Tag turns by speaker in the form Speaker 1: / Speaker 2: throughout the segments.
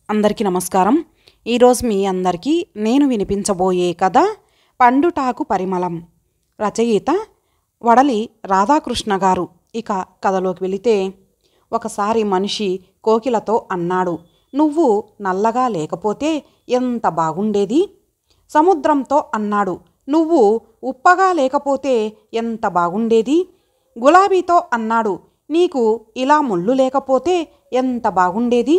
Speaker 1: అందరికీ నమస్కారం. ఈరోజు మీ అందరికీ నేను వినిపించబోయే కథ పండుటాకు పరిమళం. రచయిత వడలి రాధాకృష్ణ గారు. ఇక కథలోకి వెళితే, ఒకసారి మనిషి కోకిలతో అన్నాడు, నువ్వు నల్లగా లేకపోతే ఎంత బాగుండేది. సముద్రంతో అన్నాడు, నువ్వు ఉప్పగా లేకపోతే ఎంత బాగుండేది. గులాబీతో అన్నాడు, నీకు ఇలా ముళ్ళు లేకపోతే ఎంత బాగుండేది.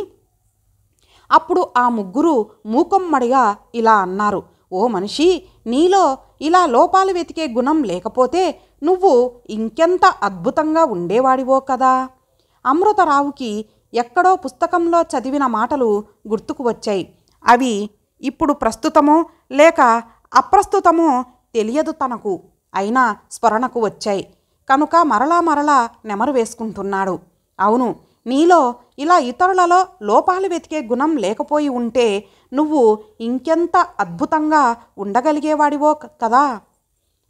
Speaker 1: అప్పుడు ఆ ముగ్గురు మూకొమ్మడిగా ఇలా అన్నారు, ఓ మనిషి, నీలో ఇలా లోపాలు వెతికే గుణం లేకపోతే నువ్వు ఇంకెంత అద్భుతంగా ఉండేవాడివో కదా. అమృతరావుకి ఎక్కడో పుస్తకంలో చదివిన మాటలు గుర్తుకు వచ్చాయి. అవి ఇప్పుడు ప్రస్తుతమో లేక అప్రస్తుతమో తెలియదు తనకు, అయినా స్మరణకు వచ్చాయి కనుక మరలా నెమరు వేసుకుంటున్నాడు. అవును, నీలో ఇలా ఇతరులలో లోపాలు వెతికే గుణం లేకపోయి ఉంటే నువ్వు ఇంకెంత అద్భుతంగా ఉండగలిగేవాడివో కదా.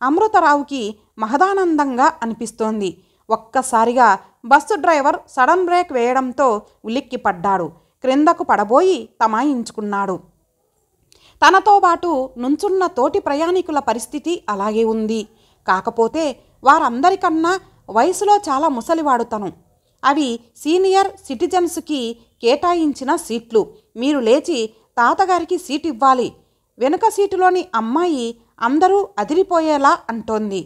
Speaker 1: అమృతరావుకి మహదానందంగా అనిపిస్తోంది. ఒక్కసారిగా బస్సు డ్రైవర్ సడన్ బ్రేక్ వేయడంతో ఉలిక్కిపడ్డాడు. క్రిందకు పడబోయి తమాయించుకున్నాడు. తనతో పాటు నుంచున్న తోటి ప్రయాణికుల పరిస్థితి అలాగే ఉంది. కాకపోతే వారందరికన్నా వయసులో చాలా ముసలివాడు తను. అవి సీనియర్ సిటిజన్స్కి కేటాయించిన సీట్లు. మీరు లేచి తాతగారికి సీట్ ఇవ్వాలి. వెనుక సీటులోని అమ్మాయి అందరూ అదిరిపోయేలా అంటోంది.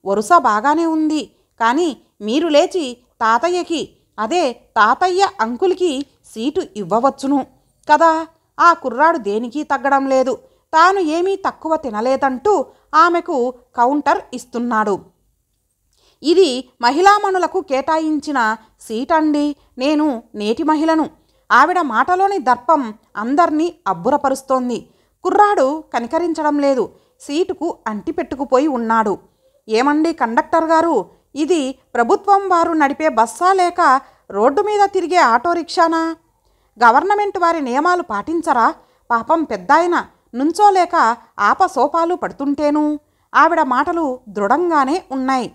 Speaker 1: వరుస బాగానే ఉంది, కానీ మీరు లేచి తాతయ్యకి, అదే తాతయ్య అంకుల్కి సీటు ఇవ్వవచ్చును కదా. ఆ కుర్రాడు దేనికి తగ్గడం లేదు. తాను ఏమీ తక్కువ తినలేదంటూ ఆమెకు కౌంటర్ ఇస్తున్నాడు. ఇది మహిళామణులకు కేటాయించిన సీట్ అండి. నేను నేటి మహిళను. ఆవిడ మాటలోని దర్పం అందర్నీ అబ్బురపరుస్తోంది. కుర్రాడు కనికరించడం లేదు. సీటుకు అంటిపెట్టుకుపోయి ఉన్నాడు. ఏమండి కండక్టర్ గారు, ఇది ప్రభుత్వం వారు నడిపే బస్సా లేక రోడ్డు మీద తిరిగే ఆటో రిక్షానా? గవర్నమెంట్ వారి నియమాలు పాటించరా? పాపం పెద్దాయన నుంచోలేక ఆపసోపాలు పడుతుంటేను. ఆవిడ మాటలు దృఢంగానే ఉన్నాయి.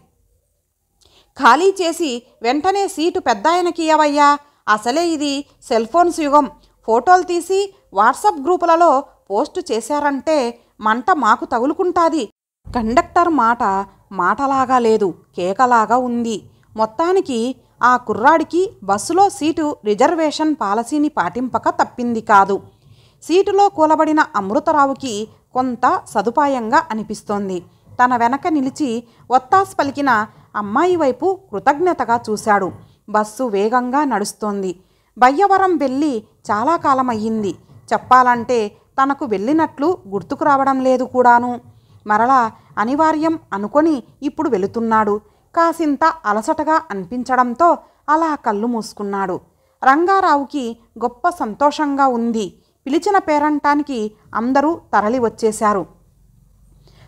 Speaker 1: ఖాళీ చేసి వెంటనే సీటు పెద్దాయనకి ఇయ్యవయ్యా. అసలే ఇది సెల్ ఫోన్స్ యుగం. ఫోటోలు తీసి వాట్సాప్ గ్రూపులలో పోస్టు చేశారంటే మంట మాకు తగులుకుంటాది. కండక్టర్ మాట మాటలాగా లేదు, కేకలాగా ఉంది. మొత్తానికి ఆ కుర్రాడికి బస్సులో సీటు రిజర్వేషన్ పాలసీని పాటింపక తప్పింది కాదు. సీటులో కూలబడిన అమృతరావుకి కొంత సదుపాయంగా అనిపిస్తోంది. తన వెనక నిలిచి ఒత్తాసు పలికిన అమ్మాయి వైపు కృతజ్ఞతగా చూశాడు. బస్సు వేగంగా నడుస్తోంది. బయ్యవరం వెళ్ళి చాలా కాలమయ్యింది. చెప్పాలంటే తనకు వెళ్ళినట్లు గుర్తుకు రావడం లేదు కూడాను. మరలా అనివార్యం అనుకొని ఇప్పుడు వెళుతున్నాడు. కాసింత అలసటగా అనిపించడంతో అలా కళ్ళు మూసుకున్నాడు. రంగారావుకి గొప్ప సంతోషంగా ఉంది. పిలిచిన పేరంటానికి అందరూ తరలి వచ్చేశారు.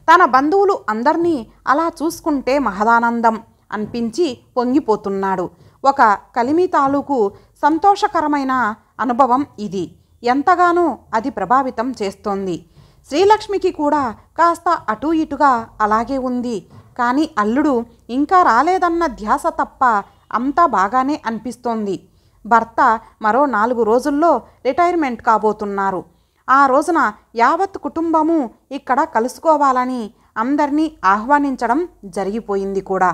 Speaker 1: తన బంధువులు అందర్నీ అలా చూసుకుంటే మహదానందం అనిపించి పొంగిపోతున్నాడు. ఒక కలిమి తాలూకు సంతోషకరమైన అనుభవం ఇది. ఎంతగానో అది ప్రభావితం చేస్తోంది. శ్రీలక్ష్మికి కూడా కాస్త అటూ ఇటుగా అలాగే ఉంది. కానీ అల్లుడు ఇంకా రాలేదన్న ధ్యాస తప్ప అంతా బాగానే అనిపిస్తోంది. భర్త మరో 4 రోజుల్లో రిటైర్మెంట్ కాబోతున్నారు. ఆ రోజున యావత్ కుటుంబము ఇక్కడ కలుసుకోవాలని అందరినీ ఆహ్వానించడం జరిగిపోయింది కూడా.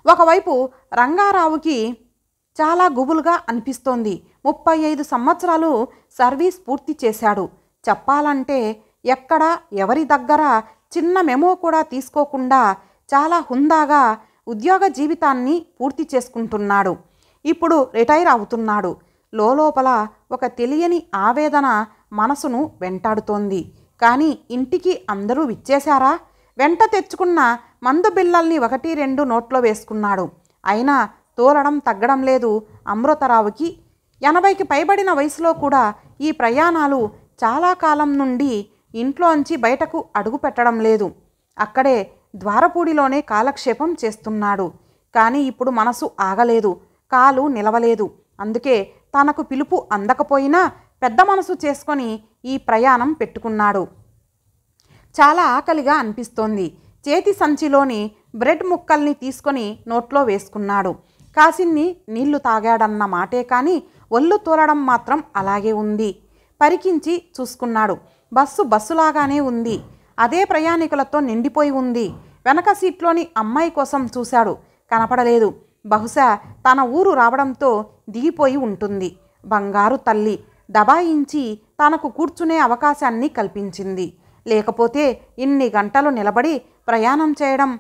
Speaker 1: ఒకవైపు రంగారావుకి చాలా గుబులుగా అనిపిస్తోంది. 35 సంవత్సరాలు సర్వీస్ పూర్తి చేశాడు. చెప్పాలంటే ఎక్కడ ఎవరి దగ్గర చిన్న మెమో కూడా తీసుకోకుండా చాలా హుందాగా ఉద్యోగ జీవితాన్ని పూర్తి చేసుకుంటున్నాడు. ఇప్పుడు రిటైర్ అవుతున్నాడు. లోపల ఒక తెలియని ఆవేదన మనసును వెంటాడుతోంది. కానీ ఇంటికి అందరూ విచ్చేశారా? వెంట తెచ్చుకున్న మందు బిళ్ళల్ని 1-2 నోట్లో వేసుకున్నాడు. అయినా తోలడం తగ్గడం లేదు అమృతరావుకి. 80కి పైబడిన వయసులో కూడా ఈ ప్రయాణాలు చాలా కాలం నుండి ఇంట్లోంచి బయటకు అడుగు పెట్టడం లేదు. అక్కడే ద్వారపూడిలోనే కాలక్షేపం చేస్తున్నాడు. కానీ ఇప్పుడు మనసు ఆగలేదు, కాలు నిలవలేదు. అందుకే తనకు పిలుపు అందకపోయినా పెద్ద మనసు చేసుకొని ఈ ప్రయాణం పెట్టుకున్నాడు. చాలా ఆకలిగా అనిపిస్తోంది. చేతి సంచిలోని బ్రెడ్ ముక్కల్ని తీసుకొని నోట్లో వేసుకున్నాడు. కాసిన్ని నీళ్లు తాగాడన్న మాటే కానీ ఒళ్ళు తోలడం మాత్రం అలాగే ఉంది. పరికించి చూసుకున్నాడు. బస్సులాగానే ఉంది. అదే ప్రయాణికులతో నిండిపోయి ఉంది. వెనక సీట్లోని అమ్మాయి కోసం చూశాడు. కనపడలేదు. బహుశా తన ఊరు రావడంతో దిగిపోయి ఉంటుంది. బంగారు తల్లి దబాయించి తనకు కూర్చునే అవకాశాన్ని కల్పించింది. లేకపోతే ఇన్ని గంటలు నిలబడి ప్రయాణం చేయడం.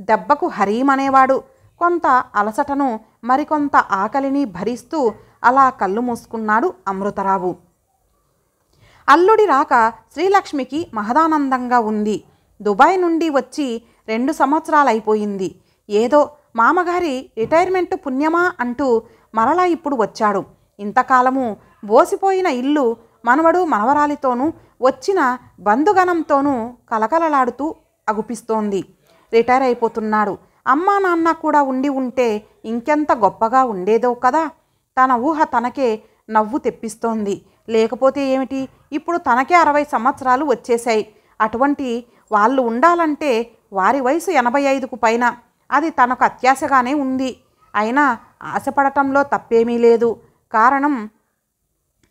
Speaker 1: దెబ్బకు హరీమనేవాడు. కొంత అలసటను మరికొంత ఆకలిని భరిస్తూ అలా కళ్ళు మూసుకున్నాడు అమృతరావు. అల్లుడి రాక శ్రీలక్ష్మికి మహదానందంగా ఉంది. దుబాయ్ నుండి వచ్చి 2 సంవత్సరాలైపోయింది. ఏదో మామగారి రిటైర్మెంట్ పుణ్యమా అంటూ మరలా ఇప్పుడు వచ్చాడు. ఇంతకాలము బోసిపోయిన ఇల్లు మనవడు మనవరాలితోనూ వచ్చిన బంధుగణంతోనూ కలకలలాడుతూ అగుపిస్తోంది. రిటైర్ అయిపోతున్నాడు. అమ్మా నాన్న కూడా ఉండి ఉంటే ఇంకెంత గొప్పగా ఉండేదో కదా. తన ఊహ తనకే నవ్వు తెప్పిస్తోంది. లేకపోతే ఏమిటి, ఇప్పుడు తనకే 60 సంవత్సరాలు వచ్చేశాయి. అటువంటి వాళ్ళు ఉండాలంటే వారి వయసు 85కు పైన. అది తనకు అత్యాశగానే ఉంది. అయినా ఆశపడటంలో తప్పేమీ లేదు. కారణం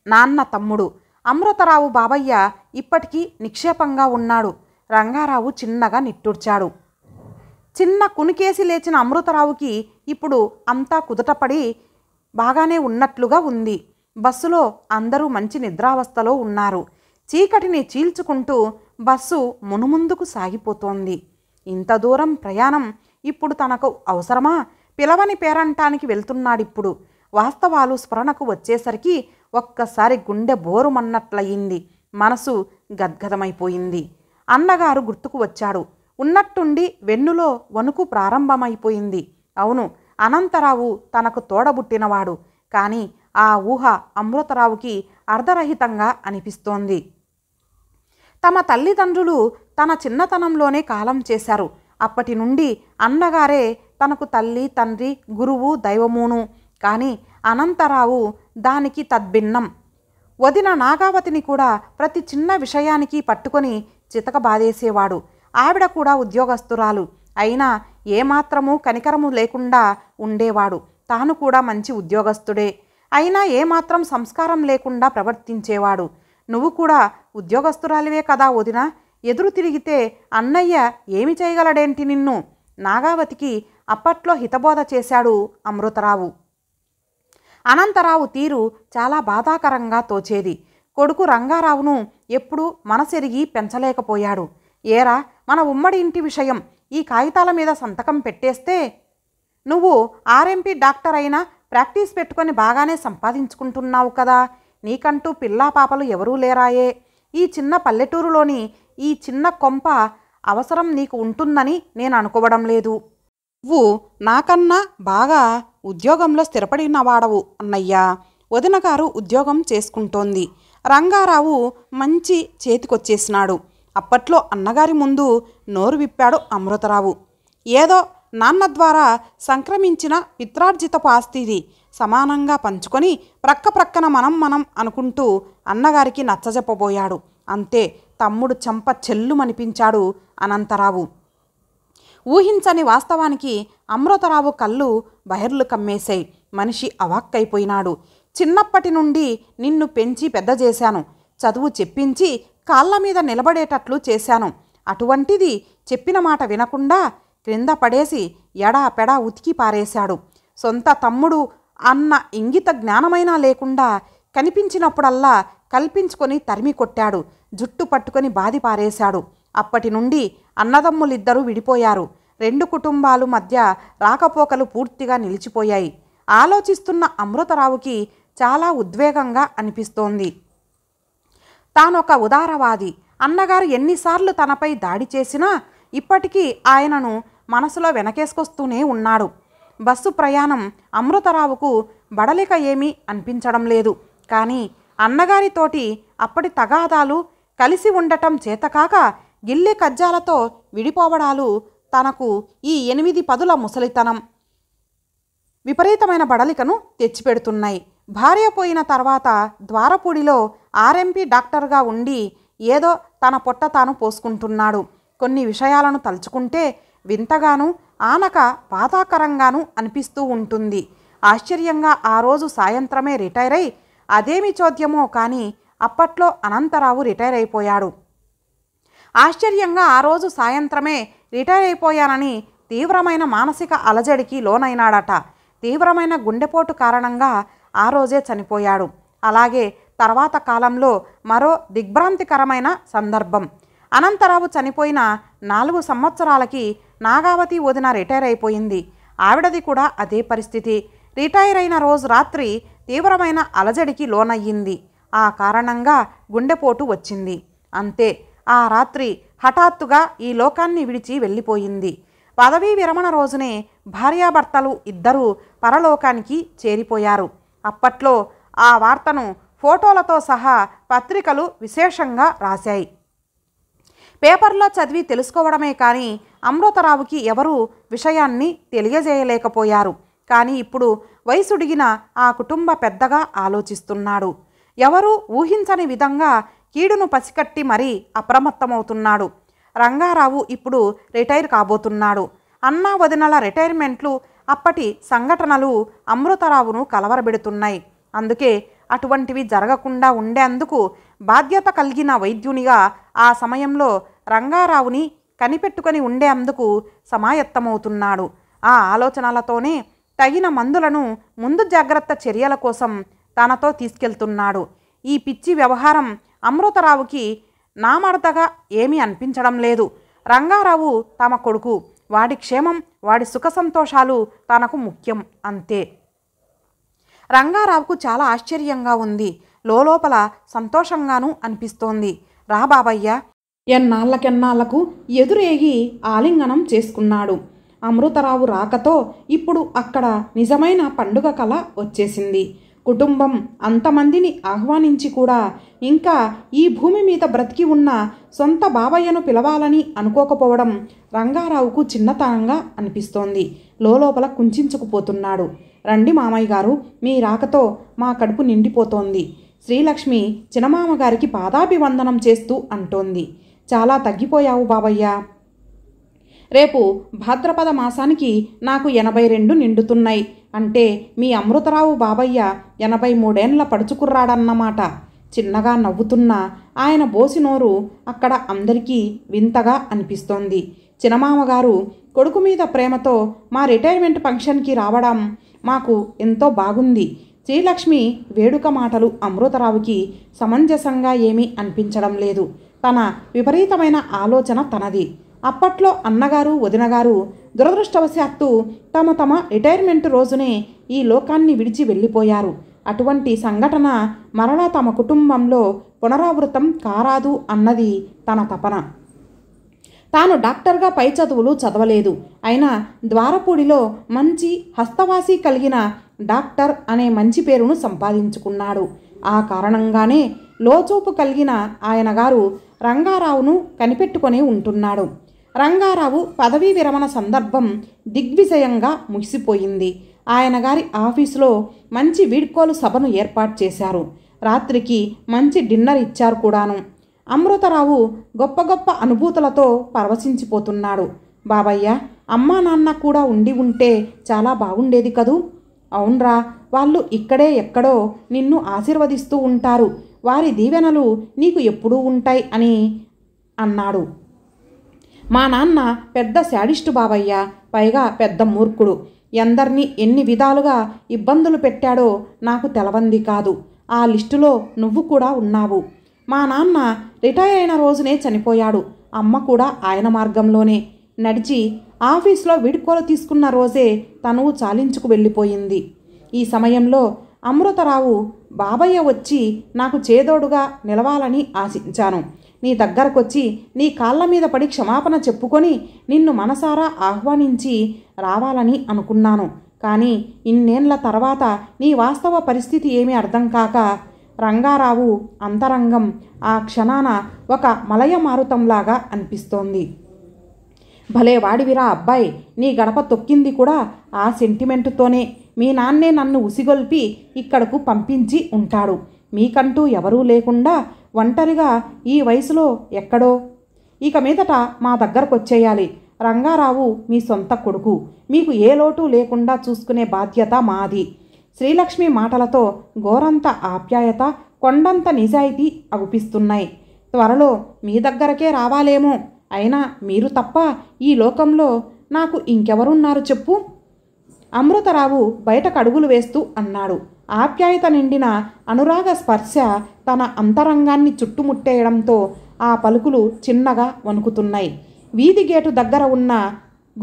Speaker 1: నాన్న తమ్ముడు అమృతరావు బాబయ్య ఇప్పటికీ నిక్షేపంగా ఉన్నాడు. రంగారావు చిన్నగా నిట్టూర్చాడు. చిన్న కునికేసి లేచిన అమృతరావుకి ఇప్పుడు అంతా కుదుటపడి బాగానే ఉన్నట్లుగా ఉంది. బస్సులో అందరూ మంచి నిద్రావస్థలో ఉన్నారు. చీకటిని చీల్చుకుంటూ బస్సు మునుముందుకు సాగిపోతోంది. ఇంత దూరం ప్రయాణం ఇప్పుడు తనకు అవసరమా? పిలవని పేరంటానికి వెళ్తున్నాడిప్పుడు. వాస్తవాలు స్ఫురణకు వచ్చేసరికి ఒక్కసారి గుండె బోరుమన్నట్లయింది. మనసు గద్గదమైపోయింది. అన్నగారు గుర్తుకు వచ్చాడు. ఉన్నట్టుండి వెన్నులో వణుకు ప్రారంభమైపోయింది. అవును, అనంతరావు తనకు తోడబుట్టినవాడు. కానీ ఆ ఊహ అమృతరావుకి అర్ధరహితంగా అనిపిస్తోంది. తమ తల్లిదండ్రులు తన చిన్నతనంలోనే కాలం చేశారు. అప్పటి నుండి అన్నగారే తనకు తల్లి, తండ్రి, గురువు, దైవమూను. కానీ అనంతరావు దానికి తద్భిన్నం. వదిన నాగావతిని కూడా ప్రతి చిన్న విషయానికి పట్టుకొని చితకబాదేసేవాడు. ఆవిడ కూడా ఉద్యోగస్తురాలు. అయినా ఏమాత్రము కనికరము లేకుండా ఉండేవాడు. తాను కూడా మంచి ఉద్యోగస్తుడే. అయినా ఏమాత్రం సంస్కారం లేకుండా ప్రవర్తించేవాడు. నువ్వు కూడా ఉద్యోగస్తురాలివే కదా వదిన, ఎదురు తిరిగితే అన్నయ్య ఏమి చేయగలడేంటి నిన్ను? నాగావతికి అప్పట్లో హితబోధ చేశాడు అమృతరావు. అనంతరావు తీరు చాలా బాధాకరంగా తోచేది. కొడుకు రంగారావును ఎప్పుడూ మనసెరిగి పెంచలేకపోయాడు. ఏరా, మన ఉమ్మడి ఇంటి విషయం ఈ కాగితాల మీద సంతకం పెట్టేస్తే నువ్వు ఆర్ఎంపీ డాక్టర్ అయినా ప్రాక్టీస్ పెట్టుకొని బాగానే సంపాదించుకుంటున్నావు కదా. నీకంటూ పిల్లా పాపలు ఎవరూ లేరాయే. ఈ చిన్న పల్లెటూరులోని ఈ చిన్న కొంప అవసరం నీకు ఉంటుందని నేను అనుకోవడం లేదు. నువ్వు నాకన్నా బాగా ఉద్యోగంలో స్థిరపడినవాడవు అన్నయ్య. వదినగారు ఉద్యోగం చేసుకుంటోంది. రంగారావు మంచి చేతికొచ్చేసినాడు. అప్పట్లో అన్నగారి ముందు నోరు విప్పాడు అమృతరావు. ఏదో నాన్న ద్వారా సంక్రమించిన పిత్రార్జితపు ఆస్తిది సమానంగా పంచుకొని ప్రక్కన మనం అనుకుంటూ అన్నగారికి నచ్చజెప్పబోయాడు. అంతే, తమ్ముడు చెంప చెల్లుమనిపించాడు అనంతరావు. ఊహించని వాస్తవానికి అమృతరావు కళ్ళు బహిర్లు కమ్మేశాయి. మనిషి అవాక్కైపోయినాడు. చిన్నప్పటి నుండి నిన్ను పెంచి పెద్ద చేశాను. చదువు చెప్పించి కాళ్ళ మీద నిలబడేటట్లు చేశాను. అటువంటిది చెప్పిన మాట వినకుండా క్రింద పడేసి ఎడాపెడా ఉతికి పారేశాడు. సొంత తమ్ముడు అన్న ఇంగిత జ్ఞానమైనా లేకుండా కనిపించినప్పుడల్లా కల్పించుకొని తరిమి కొట్టాడు. జుట్టు పట్టుకొని బాది పారేశాడు. అప్పటి నుండి అన్నదమ్ములిద్దరూ విడిపోయారు. 2 కుటుంబాలు మధ్య రాకపోకలు పూర్తిగా నిలిచిపోయాయి. ఆలోచిస్తున్న అమృతరావుకి చాలా ఉద్వేగంగా అనిపిస్తోంది. తానొక ఉదారవాది. అన్నగారు ఎన్నిసార్లు తనపై దాడి చేసినా ఇప్పటికీ ఆయనను మనసులో వెనకేసుకొస్తూనే ఉన్నాడు. బస్సు ప్రయాణం అమృతరావుకు బడలిక ఏమీ అనిపించడం లేదు. కానీ అన్నగారితోటి అప్పటి తగాదాలు, కలిసి ఉండటం చేతకాక గిల్లి కజ్జాలతో విడిపోవడాలు తనకు ఈ 8-10ల ముసలితనం విపరీతమైన బడలికను తెచ్చిపెడుతున్నాయి. భార్య పోయిన తర్వాత ద్వారపూడిలో ఆర్ఎంపీ డాక్టర్గా ఉండి ఏదో తన పొట్ట తాను పోసుకుంటున్నాడు. కొన్ని విషయాలను తలుచుకుంటే వింతగాను ఆనక బాధాకరంగాను అనిపిస్తూ ఉంటుంది. ఆశ్చర్యంగా ఆ రోజు సాయంత్రమే రిటైర్ అయి, అదేమి చోద్యమో కానీ అప్పట్లో అనంతరావు రిటైర్ అయిపోయాడు. ఆశ్చర్యంగా ఆ రోజు సాయంత్రమే రిటైర్ అయిపోయానని తీవ్రమైన మానసిక అలజడికి లోనైనాడట. తీవ్రమైన గుండెపోటు కారణంగా ఆ రోజే చనిపోయాడు. అలాగే తర్వాత కాలంలో మరో దిగ్భ్రాంతికరమైన సందర్భం. అనంతరావు చనిపోయిన 4 సంవత్సరాలకి నాగావతి వదిన రిటైర్ అయిపోయింది. ఆవిడది కూడా అదే పరిస్థితి. రిటైర్ అయిన రోజు రాత్రి తీవ్రమైన అలజడికి లోనయ్యింది. ఆ కారణంగా గుండెపోటు వచ్చింది. అంతే, ఆ రాత్రి హఠాత్తుగా ఈ లోకాన్ని విడిచి వెళ్ళిపోయింది. పదవీ విరమణ రోజునే భార్యాభర్తలు ఇద్దరూ పరలోకానికి చేరిపోయారు. అప్పట్లో ఆ వార్తను ఫోటోలతో సహా పత్రికలు విశేషంగా రాశాయి. పేపర్లో చదివి తెలుసుకోవడమే కానీ అమృతరావుకి ఎవరూ విషయాన్ని తెలియజేయలేకపోయారు. కానీ ఇప్పుడు వయసుడిగిన ఆ కుటుంబ పెద్దగా ఆలోచిస్తున్నాడు. ఎవరూ ఊహించని విధంగా కీడును పసికట్టి మరీ అప్రమత్తమవుతున్నాడు. రంగారావు ఇప్పుడు రిటైర్ కాబోతున్నాడు. అన్నా వదినల రిటైర్మెంట్లు, అప్పటి సంఘటనలు అమృతరావును కలవరబెడుతున్నాయి. అందుకే అటువంటివి జరగకుండా ఉండేందుకు బాధ్యత కలిగిన వైద్యునిగా ఆ సమయంలో రంగారావుని కనిపెట్టుకొని ఉండేందుకు సమాయత్తమవుతున్నాడు. ఆ ఆలోచనలతోనే తగిన మందులను ముందు జాగ్రత్త చర్యల కోసం తనతో తీసుకెళ్తున్నాడు. ఈ పిచ్చి వ్యవహారం అమృతరావుకి నామర్దగా ఏమీ అనిపించడం లేదు. రంగారావు తమ కొడుకు, వాడి క్షేమం, వాడి సుఖ సంతోషాలు తనకు ముఖ్యం, అంతే. రంగారావుకు చాలా ఆశ్చర్యంగా ఉంది. లోపల సంతోషంగానూ అనిపిస్తోంది. రా బాబయ్య, ఎన్నాళ్ళకెన్నాళ్లకు ఎదురేగి ఆలింగనం చేసుకున్నాడు. అమృతరావు రాకతో ఇప్పుడు అక్కడ నిజమైన పండుగ కళ వచ్చేసింది. కుటుంబం అంతమందిని ఆహ్వానించి కూడా ఇంకా ఈ భూమి మీద బ్రతికి ఉన్న సొంత బాబయ్యను పిలవాలని అనుకోకపోవడం రంగారావుకు చిన్నతనంగా అనిపిస్తోంది. లోపల కుంచుకుపోతున్నాడు. రండి మామయ్య గారు, మీ రాకతో మా కడుపు నిండిపోతోంది. శ్రీలక్ష్మి చిన్నమామగారికి పాదాభివందనం చేస్తూ అంటోంది. చాలా తగ్గిపోయావు బాబయ్య. రేపు భాద్రపద మాసానికి నాకు 82 నిండుతున్నాయి. అంటే మీ అమృతరావు బాబయ్య 83 ఏండ్ల పడుచుకుర్రాడన్నమాట. చిన్నగా నవ్వుతున్న ఆయన బోసినోరు అక్కడ అందరికీ వింతగా అనిపిస్తోంది. చిన్నమామగారు కొడుకు మీద ప్రేమతో మా రిటైర్మెంట్ ఫంక్షన్కి రావడం మాకు ఎంతో బాగుంది. శ్రీలక్ష్మి వేడుక మాటలు అమృతరావుకి సమంజసంగా ఏమీ అనిపించడం లేదు. తన విపరీతమైన ఆలోచన తనది. అప్పట్లో అన్నగారు వదినగారు దురదృష్టవశాత్తు తమ రిటైర్మెంట్ రోజునే ఈ లోకాన్ని విడిచి వెళ్ళిపోయారు. అటువంటి సంఘటన మరలా తమ కుటుంబంలో పునరావృతం కారాదు అన్నది తన తపన. తాను డాక్టర్గా పై చదువులు చదవలేదు. అయినా ద్వారపూడిలో మంచి హస్తవాసి కలిగిన డాక్టర్ అనే మంచి పేరును సంపాదించుకున్నాడు. ఆ కారణంగానే లోచూపు కలిగిన ఆయన గారు రంగారావును కనిపెట్టుకొని ఉంటున్నాడు. రంగారావు పదవీ విరమణ సందర్భం దిగ్విజయంగా ముగిసిపోయింది. ఆయన గారి ఆఫీసులో మంచి వీడ్కోలు సభను ఏర్పాటు చేశారు. రాత్రికి మంచి డిన్నర్ ఇచ్చారు కూడాను. అమృతరావు గొప్ప గొప్ప అనుభూతులతో పరవశించిపోతున్నాడు. బాబయ్య, అమ్మా నాన్న కూడా ఉంటే చాలా బాగుండేది కదూ. అవునరా, వాళ్ళు ఇక్కడే ఎక్కడో నిన్ను ఆశీర్వదిస్తూ ఉంటారు. వారి దీవెనలు నీకు ఎప్పుడూ ఉంటాయి అని అన్నాడు. మా నాన్న పెద్ద శాడిస్టు బాబయ్య, పైగా పెద్ద మూర్ఖుడు. ఎందరినీ ఎన్ని విధాలుగా ఇబ్బందులు పెట్టాడో నాకు తెలవంది కాదు. ఆ లిస్టులో నువ్వు కూడా ఉన్నావు. మా నాన్న రిటైర్ అయిన రోజునే చనిపోయాడు. అమ్మ కూడా ఆయన మార్గంలోనే నడిచి ఆఫీస్లో వీడ్కోలు తీసుకున్న రోజే తనువు చాలించుకు వెళ్ళిపోయింది. ఈ సమయంలో అమృతరావు బాబయ్య వచ్చి నాకు చేదోడుగా నిలవాలని ఆశించాను. నీ దగ్గరకొచ్చి నీ కాళ్ళ మీద పడి క్షమాపణ చెప్పుకొని నిన్ను మనసారా ఆహ్వానించి రావాలని అనుకున్నాను. కానీ ఇన్నేళ్ల తర్వాత నీ వాస్తవ పరిస్థితి ఏమీ అర్థం కాక రంగారావు అంతరంగం ఆ క్షణాన ఒక మలయ మారుతంలాగా అనిపిస్తోంది. భలే వాడివిరా అబ్బాయి, నీ గడప తొక్కింది కూడా ఆ సెంటిమెంటుతోనే. మీ నాన్నే నన్ను ఉసిగొల్పి ఇక్కడకు పంపించి ఉంటాడు. మీకంటూ ఎవరూ లేకుండా ఒంటరిగా ఈ వయసులో ఎక్కడో. ఇక మీదట మా దగ్గరకు వచ్చేయాలి. రంగారావు మీ సొంత కొడుకు. మీకు ఏ లోటు లేకుండా చూసుకునే బాధ్యత మాది. శ్రీలక్ష్మి మాటలతో గోరంత ఆప్యాయత, కొండంత నిజాయితీ అగుపిస్తున్నాయి. త్వరలో మీ దగ్గరకే రావాలేమో. అయినా మీరు తప్ప ఈ లోకంలో నాకు ఇంకెవరున్నారు చెప్పు? అమృతరావు బయటకు అడుగులు వేస్తూ అన్నాడు. ఆప్యాయత నిండిన అనురాగ స్పర్శ తన అంతరంగాన్ని చుట్టుముట్టేయడంతో ఆ పలుకులు చిన్నగా వణుకుతున్నాయి. వీధి గేటు దగ్గర ఉన్న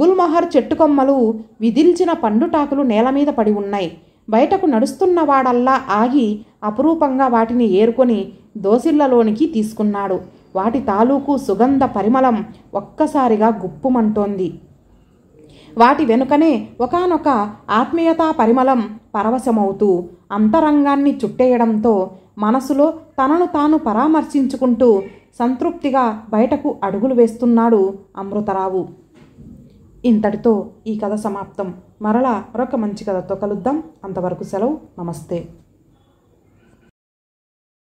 Speaker 1: గుల్మహర్ చెట్టు కొమ్మలు విదిల్చిన పండుటాకులు నేల మీద పడి ఉన్నాయి. బయటకు నడుస్తున్నవాడల్లా ఆగి అపురూపంగా వాటిని ఏరుకొని దోసిళ్లలోనికి తీసుకున్నాడు. వాటి తాలూకు సుగంధ పరిమళం ఒక్కసారిగా గుప్పుమంటోంది. వాటి వెనుకనే ఒకానొక ఆత్మీయతా పరిమళం పరవశమవుతూ అంతరంగాన్ని చుట్టేయడంతో మనసులో తనను తాను పరామర్శించుకుంటూ సంతృప్తిగా బయటకు అడుగులు వేస్తున్నాడు అమృతరావు. ఇంతటితో ఈ కథ సమాప్తం. మరలా మరొక మంచి కథతో కలుద్దాం. అంతవరకు సెలవు. నమస్తే.